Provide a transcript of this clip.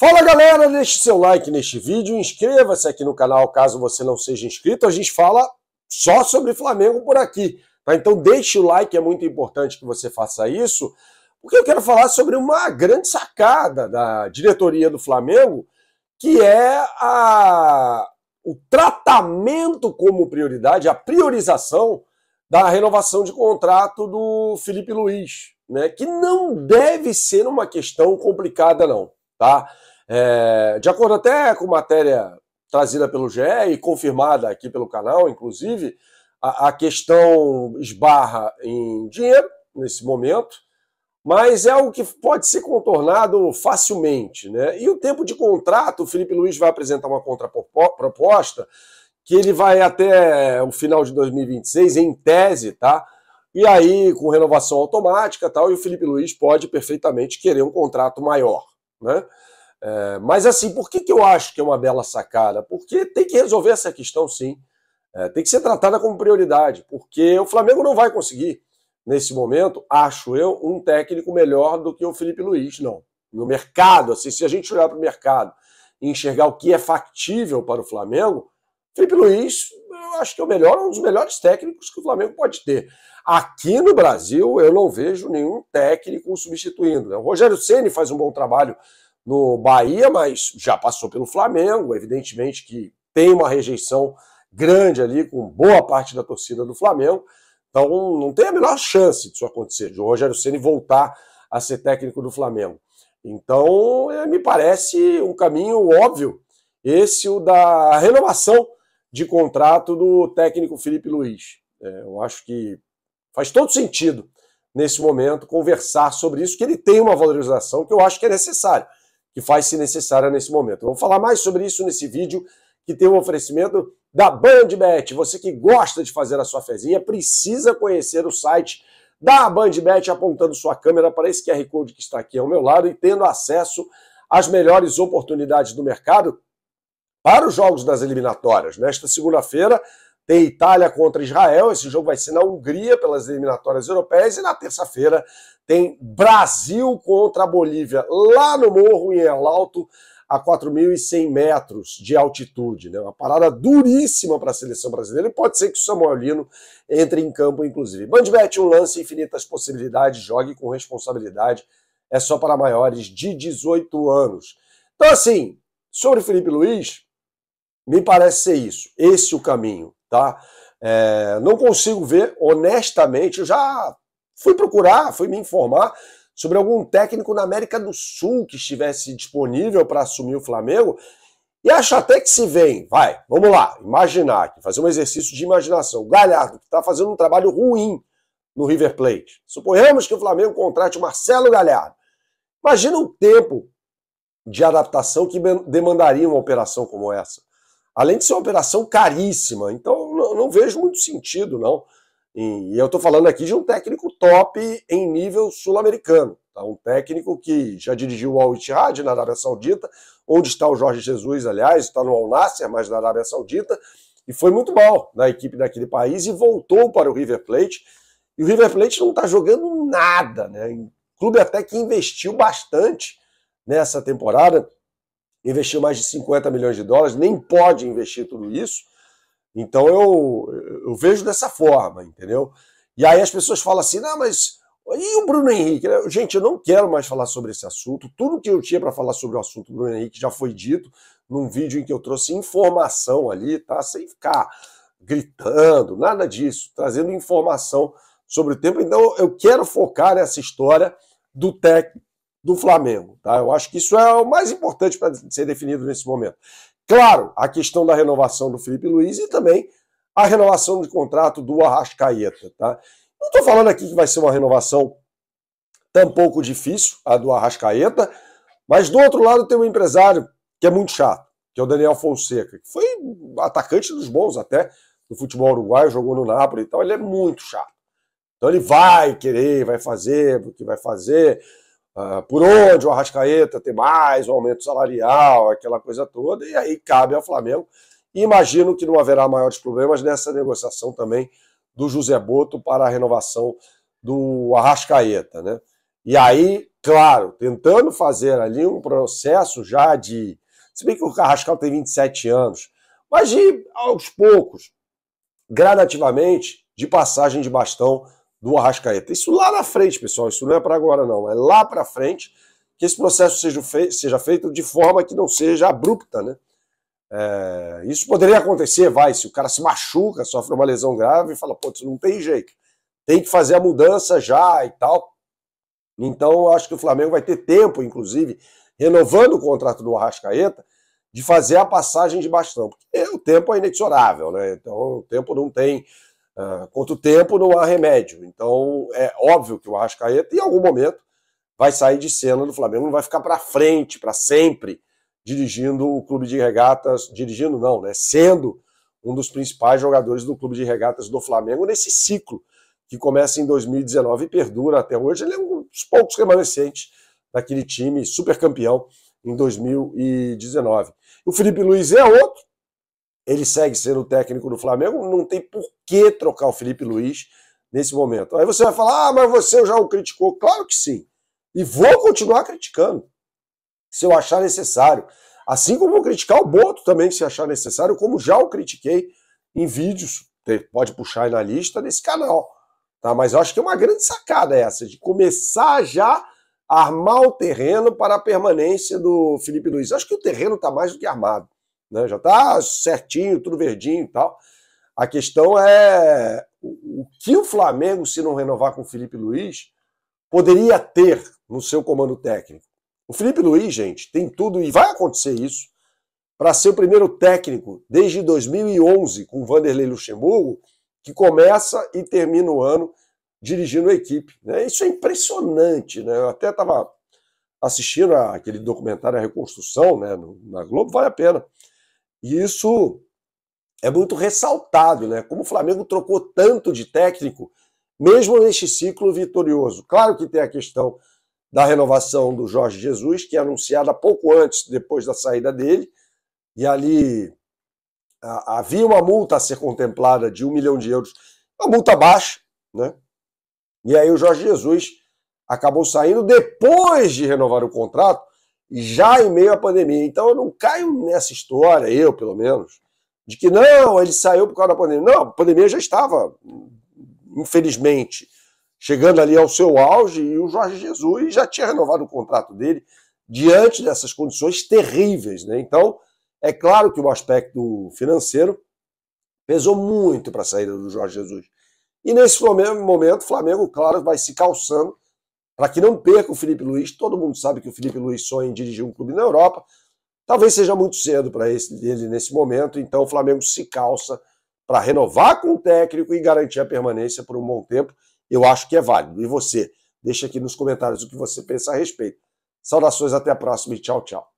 Fala galera, deixe seu like neste vídeo, inscreva-se aqui no canal caso você não seja inscrito, a gente fala só sobre Flamengo por aqui, tá? Então deixe o like, é muito importante que você faça isso, porque eu quero falar sobre uma grande sacada da diretoria do Flamengo, que é o tratamento como prioridade, a priorização da renovação de contrato do Felipe Luiz, né? Que não deve ser uma questão complicada não, tá? De acordo até com matéria trazida pelo GE e confirmada aqui pelo canal, inclusive, a questão esbarra em dinheiro nesse momento, mas é algo que pode ser contornado facilmente, né? E o tempo de contrato, o Felipe Luiz vai apresentar uma contraproposta que ele vai até o final de 2026, em tese, tá? E aí, com renovação automática tal, e o Felipe Luiz pode perfeitamente querer um contrato maior, né? Mas assim, por que eu acho que é uma bela sacada? Porque tem que resolver essa questão sim, tem que ser tratada como prioridade, porque o Flamengo não vai conseguir, nesse momento, acho eu, um técnico melhor do que o Felipe Luiz, não. No mercado, assim, se a gente olhar para o mercado e enxergar o que é factível para o Flamengo, Felipe Luiz, eu acho que é o melhor, um dos melhores técnicos que o Flamengo pode ter. Aqui no Brasil, eu não vejo nenhum técnico substituindo, né? O Rogério Ceni faz um bom trabalho no Bahia, mas já passou pelo Flamengo, evidentemente que tem uma rejeição grande ali com boa parte da torcida do Flamengo, então não tem a menor chance disso acontecer, de o Rogério Ceni voltar a ser técnico do Flamengo. Então, me parece um caminho óbvio, esse o da renovação de contrato do técnico Felipe Luiz. Eu acho que faz todo sentido, nesse momento, conversar sobre isso, que ele tem uma valorização que eu acho que é necessária, que faz-se necessária nesse momento. Eu vou falar mais sobre isso nesse vídeo, que tem um oferecimento da BandBet. Você que gosta de fazer a sua fezinha, precisa conhecer o site da BandBet, apontando sua câmera para esse QR Code que está aqui ao meu lado e tendo acesso às melhores oportunidades do mercado para os jogos das eliminatórias. Nesta segunda-feira tem Itália contra Israel, esse jogo vai ser na Hungria pelas eliminatórias europeias, e na terça-feira tem Brasil contra a Bolívia, lá no morro em El Alto, a 4.100 metros de altitude, né? Uma parada duríssima para a seleção brasileira, e pode ser que o Samuel Lino entre em campo, inclusive. BandBet, um lance, infinitas possibilidades, jogue com responsabilidade, é só para maiores de 18 anos. Então, assim, sobre o Felipe Luiz, me parece ser isso, esse o caminho, tá? Não consigo ver, honestamente, eu já fui procurar, fui me informar sobre algum técnico na América do Sul que estivesse disponível para assumir o Flamengo, e acho até que se vem, vamos lá, imaginar aqui, fazer um exercício de imaginação. O Galhardo, que está fazendo um trabalho ruim no River Plate. Suponhamos que o Flamengo contrate o Marcelo Galhardo. Imagina o tempo de adaptação que demandaria uma operação como essa. Além de ser uma operação caríssima, então não vejo muito sentido, não. E eu estou falando aqui de um técnico top em nível sul-americano, tá? Um técnico que já dirigiu o Al-Ittihad na Arábia Saudita, onde está o Jorge Jesus, aliás, está no Al-Nassr, mas na Arábia Saudita, e foi muito mal na equipe daquele país e voltou para o River Plate. E o River Plate não está jogando nada, né? Um clube até que investiu bastante nessa temporada, investiu mais de 50 milhões de dólares, nem pode investir tudo isso. Então eu vejo dessa forma, entendeu? E aí as pessoas falam assim, não, mas e o Bruno Henrique? Gente, eu não quero mais falar sobre esse assunto. Tudo que eu tinha para falar sobre o assunto do Bruno Henrique já foi dito num vídeo em que eu trouxe informação ali, tá? Sem ficar gritando, nada disso, trazendo informação sobre o tempo. Então eu quero focar nessa história do técnico do Flamengo, tá? Eu acho que isso é o mais importante para ser definido nesse momento. Claro, a questão da renovação do Felipe Luiz e também a renovação de contrato do Arrascaeta, tá? Não estou falando aqui que vai ser uma renovação tão pouco difícil, a do Arrascaeta, mas do outro lado tem um empresário que é muito chato, que é o Daniel Fonseca, que foi atacante dos bons até do futebol uruguaio, jogou no Napoli, então ele é muito chato. Então ele vai querer, vai fazer o que vai fazer, por onde o Arrascaeta ter mais, um aumento salarial, aquela coisa toda, e aí cabe ao Flamengo. E imagino que não haverá maiores problemas nessa negociação também do José Botto para a renovação do Arrascaeta, né? E aí claro, tentando fazer ali um processo já de... Se bem que o Carrascal tem 27 anos, mas de, aos poucos, gradativamente, de passagem de bastão do Arrascaeta. Isso lá na frente, pessoal, isso não é para agora não, é lá para frente que esse processo seja feito de forma que não seja abrupta, né? Isso poderia acontecer, se o cara se machuca, sofre uma lesão grave e fala, pô, isso não tem jeito, tem que fazer a mudança já e tal. Então, eu acho que o Flamengo vai ter tempo, inclusive, renovando o contrato do Arrascaeta, de fazer a passagem de bastão, porque o tempo é inexorável, né? Então o tempo não tem... Quanto tempo não há remédio. Então é óbvio que o Arrascaeta, em algum momento, vai sair de cena do Flamengo, não vai ficar para frente, para sempre, dirigindo o clube de regatas, dirigindo não, né? Sendo um dos principais jogadores do clube de regatas do Flamengo nesse ciclo que começa em 2019 e perdura até hoje. Ele é um dos poucos remanescentes daquele time super campeão em 2019. O Felipe Luiz é outro, ele segue sendo o técnico do Flamengo, não tem por que trocar o Felipe Luiz nesse momento. Aí você vai falar, mas você já o criticou. Claro que sim. E vou continuar criticando, se eu achar necessário. Assim como vou criticar o Boto também, se achar necessário, como já o critiquei em vídeos, pode puxar aí na lista desse canal. Tá? Mas eu acho que é uma grande sacada essa, de começar já a armar o terreno para a permanência do Felipe Luiz. Eu acho que o terreno está mais do que armado, né? Já está certinho, tudo verdinho e tal. A questão é o que o Flamengo, se não renovar com o Felipe Luiz, poderia ter no seu comando técnico. O Felipe Luiz, gente, tem tudo, e vai acontecer isso, para ser o primeiro técnico desde 2011, com o Vanderlei Luxemburgo, que começa e termina o ano dirigindo a equipe. Né? Isso é impressionante. Né? Eu até estava assistindo aquele documentário A Reconstrução, né, na Globo, vale a pena. E isso é muito ressaltado, né? Como o Flamengo trocou tanto de técnico, mesmo neste ciclo vitorioso. Claro que tem a questão da renovação do Jorge Jesus, que é anunciada pouco antes, depois da saída dele, e ali havia uma multa a ser contemplada de 1 milhão de euros, uma multa baixa, né? E aí o Jorge Jesus acabou saindo depois de renovar o contrato, já em meio à pandemia. Então eu não caio nessa história, eu pelo menos, de que não, ele saiu por causa da pandemia. Não, a pandemia já estava, infelizmente, chegando ali ao seu auge, e o Jorge Jesus já tinha renovado o contrato dele diante dessas condições terríveis, né? Então, é claro que o aspecto financeiro pesou muito para a saída do Jorge Jesus. E nesse momento, o Flamengo, claro, vai se calçando para que não perca o Felipe Luiz. Todo mundo sabe que o Felipe Luiz sonha em dirigir um clube na Europa. Talvez seja muito cedo para ele nesse momento, então o Flamengo se calça para renovar com o técnico e garantir a permanência por um bom tempo. Eu acho que é válido. E você? Deixa aqui nos comentários o que você pensa a respeito. Saudações, até a próxima e tchau, tchau.